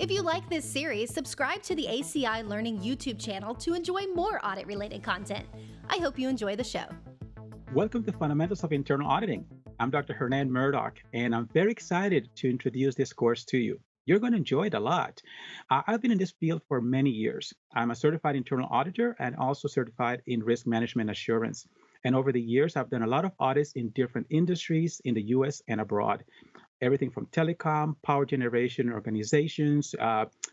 If you like this series, subscribe to the ACI Learning YouTube channel to enjoy more audit-related content. I hope you enjoy the show. Welcome to Fundamentals of Internal Auditing. I'm Dr. Hernan Murdoch, and I'm very excited to introduce this course to you. You're going to enjoy it a lot. I've been in this field for many years. I'm a certified internal auditor and also certified in risk management assurance. And over the years, I've done a lot of audits in different industries in the US and abroad. Everything from telecom, power generation organizations,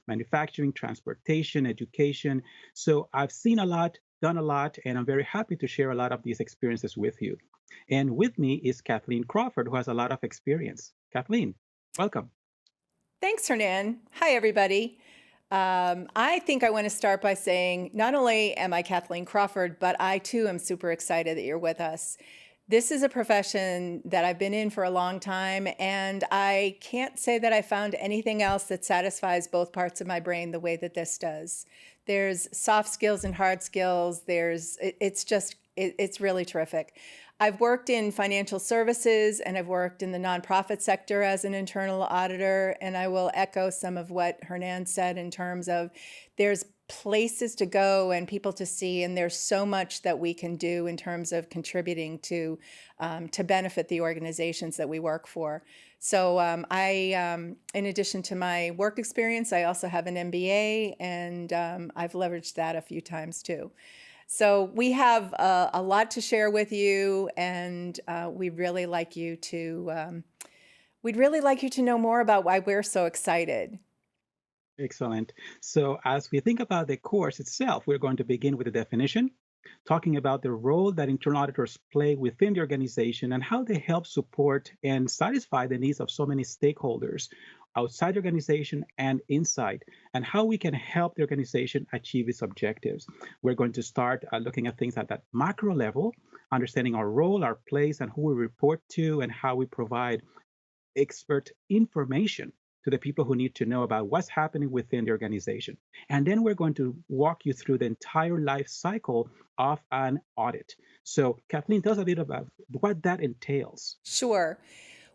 manufacturing, transportation, education. So I've seen a lot, done a lot, and I'm very happy to share a lot of these experiences with you. And with me is Kathleen Crawford, who has a lot of experience. Kathleen, welcome. Thanks, Hernan. Hi, everybody. I think I want to start by saying not only am I Kathleen Crawford, but I too am super excited that you're with us. This is a profession that I've been in for a long time, and I can't say that I found anything else that satisfies both parts of my brain the way that this does. There's soft skills and hard skills. It's really terrific. I've worked in financial services and I've worked in the nonprofit sector as an internal auditor, and I will echo some of what Hernan said in terms of there's places to go and people to see, and there's so much that we can do in terms of contributing to benefit the organizations that we work for. So in addition to my work experience, I also have an MBA, and I've leveraged that a few times too. So we have a lot to share with you, and we'd really like you to know more about why we're so excited. Excellent. So as we think about the course itself, we're going to begin with a definition, talking about the role that internal auditors play within the organization and how they help support and satisfy the needs of so many stakeholders outside the organization and inside, and how we can help the organization achieve its objectives. We're going to start looking at things at that macro level, understanding our role, our place, and who we report to, and how we provide expert information to the people who need to know about what's happening within the organization. And then we're going to walk you through the entire life cycle of an audit. So Kathleen, tell us a bit about what that entails. Sure.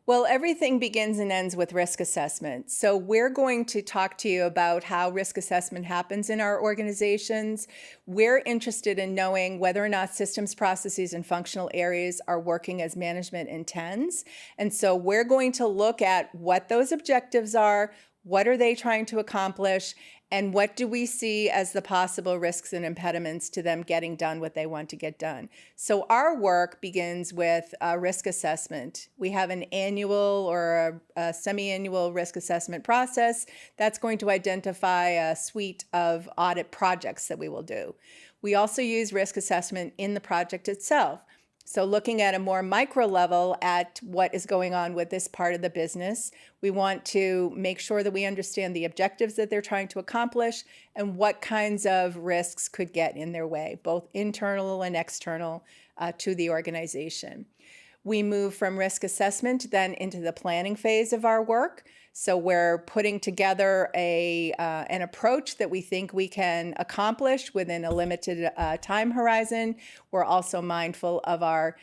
Well, everything begins and ends with risk assessment. So we're going to talk to you about how risk assessment happens in our organizations. We're interested in knowing whether or not systems, processes, and functional areas are working as management intends. And so we're going to look at what those objectives are, what are they trying to accomplish, and what do we see as the possible risks and impediments to them getting done what they want to get done. So our work begins with a risk assessment. We have an annual or a semi-annual risk assessment process that's going to identify a suite of audit projects that we will do. We also use risk assessment in the project itself. So looking at a more micro level at what is going on with this part of the business, we want to make sure that we understand the objectives that they're trying to accomplish and what kinds of risks could get in their way, both internal and external to the organization. We move from risk assessment then into the planning phase of our work. So we're putting together an approach that we think we can accomplish within a limited time horizon. We're also mindful of our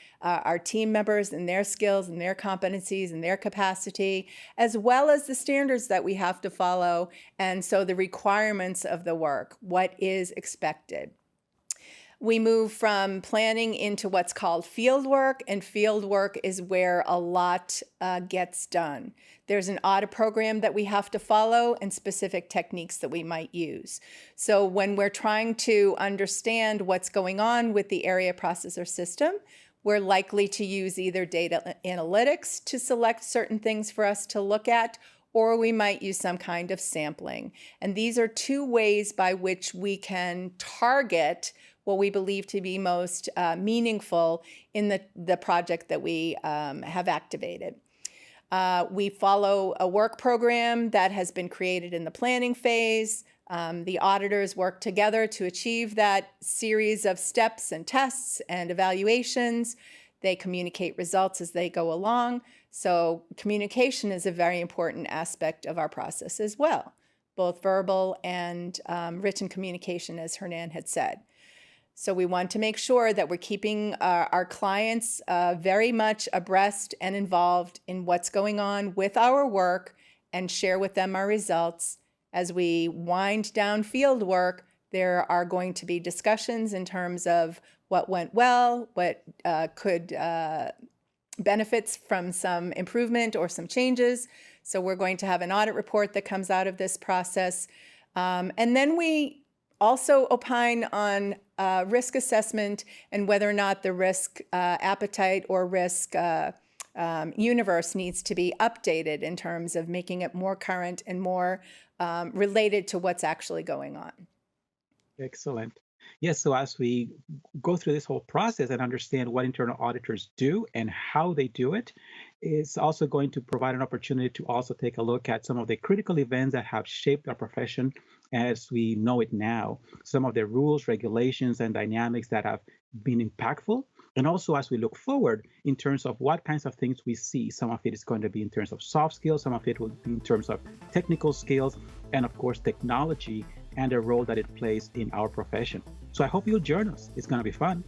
team members and their skills and their competencies and their capacity, as well as the standards that we have to follow, and so the requirements of the work, what is expected. We move from planning into what's called field work, and field work is where a lot gets done. There's an audit program that we have to follow and specific techniques that we might use. So when we're trying to understand what's going on with the area, process, or system, we're likely to use either data analytics to select certain things for us to look at, or we might use some kind of sampling. And these are two ways by which we can target what we believe to be most meaningful in the project that we have activated. We follow a work program that has been created in the planning phase. The auditors work together to achieve that series of steps and tests and evaluations. They communicate results as they go along. So communication is a very important aspect of our process as well, both verbal and written communication, as Hernan had said. So we want to make sure that we're keeping our clients very much abreast and involved in what's going on with our work and share with them our results As we wind down field work, there are going to be discussions in terms of what went well, what could benefits from some improvement or some changes. So we're going to have an audit report that comes out of this process. And then we also opine on risk assessment and whether or not the risk appetite or risk universe needs to be updated in terms of making it more current and more related to what's actually going on. Excellent. Yes, so as we go through this whole process and understand what internal auditors do and how they do it, it's also going to provide an opportunity to also take a look at some of the critical events that have shaped our profession as we know it now, some of the rules, regulations, and dynamics that have been impactful. And also as we look forward in terms of what kinds of things we see, some of it is going to be in terms of soft skills, some of it will be in terms of technical skills, and of course, technology and the role that it plays in our profession. So I hope you'll join us. It's going to be fun.